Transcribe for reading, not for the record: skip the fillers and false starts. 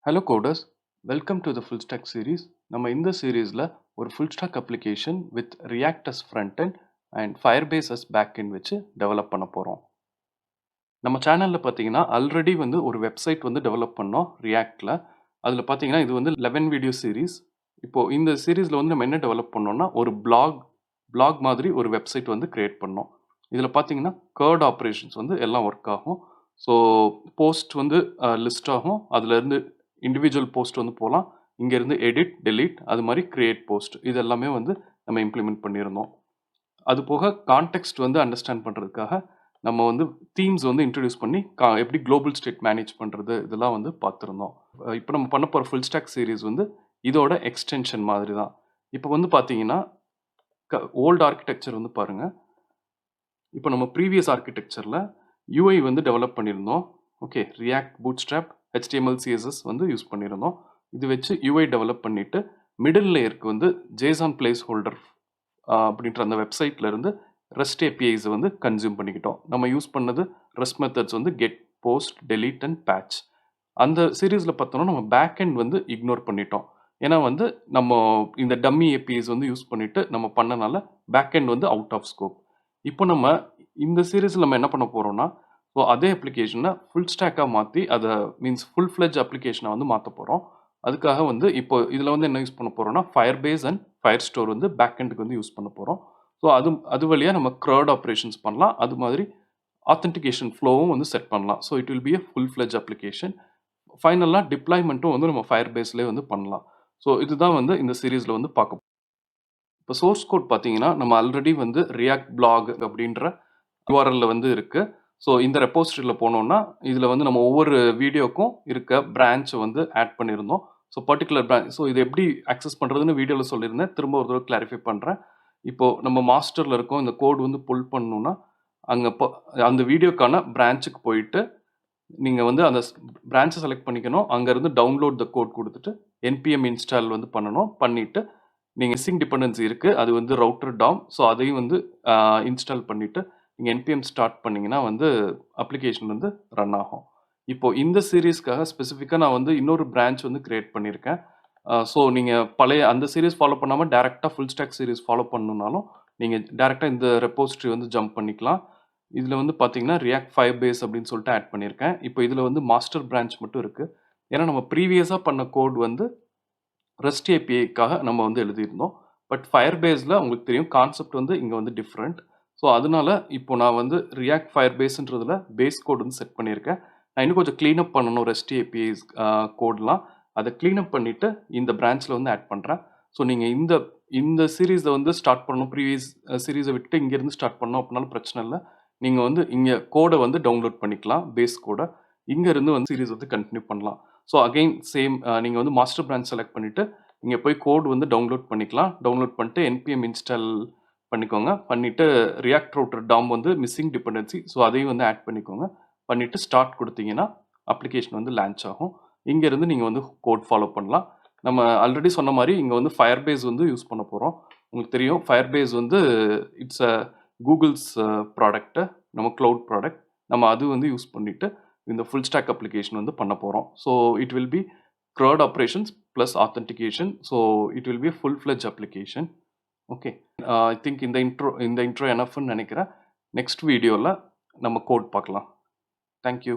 Hello coders, welcome to the Fullstack series. நம்ம இந்த சீரீஸ்ல ஒரு Fullstack application with React as frontend and Firebase as backend வச்சு develop பண்ண போறோம். நம்ம சேனல்ல பார்த்தீங்கன்னா ஆல்ரெடி வந்து ஒரு வெப்சைட் வந்து டெவலப் பண்ணோம் Reactல. அதில் பார்த்தீங்கன்னா இது வந்து 11 வீடியோ சீரீஸ். இப்போ இந்த சீரீஸ்ல வந்து நம்ம என்ன டெவலப் பண்ணோம்னா ஒரு blog மாதிரி ஒரு வெப்சைட் வந்து கிரியேட் பண்ணோம். இதில் பார்த்தீங்கன்னா கர்ட் ஆப்ரேஷன்ஸ் வந்து எல்லாம் ஒர்க் ஆகும். ஸோ போஸ்ட் வந்து லிஸ்ட் ஆகும். அதுலேருந்து இண்டிவிஜுவல் போஸ்ட் வந்து போகலாம். இங்கேருந்து எடிட் டெலீட் அது மாதிரி கிரியேட் போஸ்ட் இது எல்லாமே வந்து நம்ம இம்ப்ளிமெண்ட் பண்ணியிருந்தோம். அது போக கான்டெக்ஸ்ட் வந்து அண்டர்ஸ்டாண்ட் பண்ணுறதுக்காக நம்ம வந்து தீம்ஸ் வந்து இன்ட்ரடியூஸ் பண்ணி எப்படி குளோபல் ஸ்டேட் மேனேஜ் பண்ணுறது இதெல்லாம் வந்து பார்த்துருந்தோம். இப்போ நம்ம பண்ண போகிற ஃபுல் ஸ்டாக் சீரீஸ் வந்து இதோட எக்ஸ்டென்ஷன் மாதிரி தான். இப்போ வந்து பார்த்தீங்கன்னா ஓல்டு ஆர்கிடெக்சர் வந்து பாருங்கள். இப்போ நம்ம ப்ரீவியஸ் ஆர்கிடெக்சரில் யூஐ வந்து டெவலப் பண்ணியிருந்தோம். Okay, react bootstrap HTML CSS வந்து யூஸ் பண்ணியிருந்தோம். இது வச்சு யூஐ டெவலப் பண்ணிவிட்டு மிடில் லேயருக்கு வந்து ஜேசான் பிளேஸ் ஹோல்டர் அப்படின்ற அந்த வெப்சைட்ல இருந்து ரெஸ்ட் APIs வந்து கன்சியூம் பண்ணிக்கிட்டோம். நம்ம யூஸ் பண்ணது ரெஸ்ட் மெத்தட்ஸ் வந்து get post delete and patch. அந்த சீரீஸில் பார்த்தோம்னா நம்ம பேக் எண்ட் வந்து இக்னோர் பண்ணிட்டோம். ஏன்னா வந்து நம்ம இந்த டம்மி APIs வந்து யூஸ் பண்ணிட்டு நம்ம பண்ணனால பேக் எண்ட் வந்து அவுட் ஆஃப் ஸ்கோப். இப்போ நம்ம இந்த சீரீஸில் நம்ம என்ன பண்ண போகிறோம்னா ஸோ அதே அப்ளிகேஷனை ஃபுல் ஸ்டாக்காக மாற்றி அதை மீன்ஸ் ஃபுல் ஃப்ளெஜ் அப்ளிகேஷனை வந்து மாற்ற போகிறோம். அதுக்காக வந்து இப்போ இதில் வந்து என்ன யூஸ் பண்ண போகிறோம்னா Firebase அண்ட் Firestore வந்து பேக் எண்டுக்கு வந்து யூஸ் பண்ண போகிறோம். ஸோ அது வழியாக நம்ம க்ரௌட் ஆப்ரேஷன்ஸ் பண்ணலாம். அது மாதிரி ஆத்தென்டிகேஷன் ஃப்ளோவும் வந்து செட் பண்ணலாம். So it will be a full fledge application. ஃபைனலாக டிப்ளாய்மெண்ட்டும் வந்து நம்ம Firebaseலேயே வந்து பண்ணலாம். ஸோ இதுதான் வந்து இந்த சீரீஸில் வந்து பார்க்க. இப்போ சோர்ஸ் கோட் பார்த்தீங்கன்னா நம்ம ஆல்ரெடி வந்து React blog அப்படின்ற URL வந்து இருக்குது. ஸோ இந்த ரெப்போசிட்டரியில் போனோம்னா இதில் வந்து நம்ம ஒவ்வொரு வீடியோக்கும் இருக்க பிரான்ச்சை வந்து ஆட் பண்ணியிருந்தோம். ஸோ பர்டிகுலர் பிரான்ச் ஸோ இது எப்படி அக்சஸ் பண்ணுறதுன்னு வீடியோவில் சொல்லியிருந்தேன். திரும்ப ஒரு தடவை கிளாரிஃபை பண்ணுறேன். இப்போது நம்ம மாஸ்டரில் இருக்கோம். இந்த கோட் வந்து புல் பண்ணணும்னா அங்கே அந்த வீடியோக்கான பிரான்ச்சுக்கு போயிட்டு நீங்கள் வந்து அந்த பிரான்ச்சை செலக்ட் பண்ணிக்கணும். அங்கேருந்து டவுன்லோட் த கோட் கொடுத்துட்டு NPM இன்ஸ்டால் வந்து பண்ணணும். பண்ணிவிட்டு நீங்கள் மிஸ்ஸிங் டிபெண்டன்சி இருக்குது. அது வந்து ரவுட்டர் டாம். ஸோ அதையும் வந்து இன்ஸ்டால் பண்ணிவிட்டு நீங்கள் NPM ஸ்டார்ட் பண்ணிங்கன்னா வந்து அப்ளிகேஷன் வந்து ரன் ஆகும். இப்போது இந்த சீரீஸ்க்காக ஸ்பெசிஃபிக்காக நான் வந்து இன்னொரு பிரான்ச் வந்து கிரியேட் பண்ணியிருக்கேன். ஸோ நீங்கள் பழைய அந்த சீரீஸ் ஃபாலோ பண்ணாமல் டேரெக்டாக ஃபுல் ஸ்டாக் சீரீஸ் ஃபாலோ பண்ணணுன்னாலும் நீங்கள் டேரெக்டாக இந்த ரெப்போசிட்டரி வந்து ஜம்ப் பண்ணிக்கலாம். இதில் வந்து பார்த்தீங்கன்னா React Firebase அப்படின்னு சொல்லிட்டு ஆட் பண்ணியிருக்கேன். இப்போ இதில் வந்து மாஸ்டர் பிரான்ச் மட்டும் இருக்குது. ஏன்னா நம்ம ப்ரீவியஸாக பண்ண கோட் வந்து ரெஸ்ட் APIக்காக நம்ம வந்து எழுதியிருந்தோம். பட் Firebaseல உங்களுக்கு தெரியும் கான்செப்ட் வந்து இங்கே வந்து டிஃப்ரெண்ட். ஸோ அதனால இப்போ நான் வந்து React Firebaseன்றதுல பேஸ் கோட் வந்து செட் பண்ணியிருக்கேன். நான் இன்னும் கொஞ்சம் க்ளீனப் பண்ணணும் ரெஸ்ட் APIs கோட்லாம். அதை க்ளீனப் பண்ணிவிட்டு இந்த பிரான்ச்சில் வந்து ஆட் பண்ணுறேன். ஸோ நீங்கள் இந்த சீரீஸை வந்து ஸ்டார்ட் பண்ணணும். ப்ரீவியஸ் சீரீஸை விட்டு இங்கேருந்து ஸ்டார்ட் பண்ணணும் அப்படின்னாலும் பிரச்சனை இல்லை. நீங்கள் வந்து இங்கே கோடை வந்து டவுன்லோட் பண்ணிக்கலாம். பேஸ் கோடை இங்கேருந்து வந்து சீரீஸ் வந்து கண்டினியூ பண்ணலாம். ஸோ அகெயின் சேம் நீங்கள் வந்து மாஸ்டர் பிரான்ச் செலக்ட் பண்ணிவிட்டு இங்கே போய் கோட் வந்து டவுன்லோட் பண்ணிக்கலாம். டவுன்லோட் பண்ணிட்டு NPM இன்ஸ்டால் பண்ணிக்கோங்க. பண்ணிவிட்டு ரியாக்ட் ரவுட்டர் டாம் வந்து மிஸ்ஸிங் டிபெண்டன்சி ஸோ அதையும் வந்து ஆட் பண்ணிக்கோங்க. பண்ணிவிட்டு ஸ்டார்ட் கொடுத்தீங்கன்னா அப்ளிகேஷன் வந்து லான்ச் ஆகும். இங்கேருந்து நீங்கள் வந்து கோட் ஃபாலோ பண்ணலாம். நம்ம ஆல்ரெடி சொன்ன மாதிரி இங்கே வந்து Firebase வந்து யூஸ் பண்ண போகிறோம். உங்களுக்கு தெரியும் Firebase வந்து இட்ஸ் அ கூகுள்ஸ் ப்ராடக்ட்டு, நம்ம க்ளவுட் ப்ராடக்ட். நம்ம அது வந்து யூஸ் பண்ணிவிட்டு இந்த ஃபுல் ஸ்டாக் அப்ளிகேஷன் வந்து பண்ண போகிறோம். So it will be crowd operations plus authentication. So it will be full fledge application. Okay, I think இந்த இன்ட்ரோ எனஃப்னு நினைக்கிறேன். நெக்ஸ்ட் வீடியோவில் நம்ம கோட் பார்க்கலாம். தேங்க்யூ.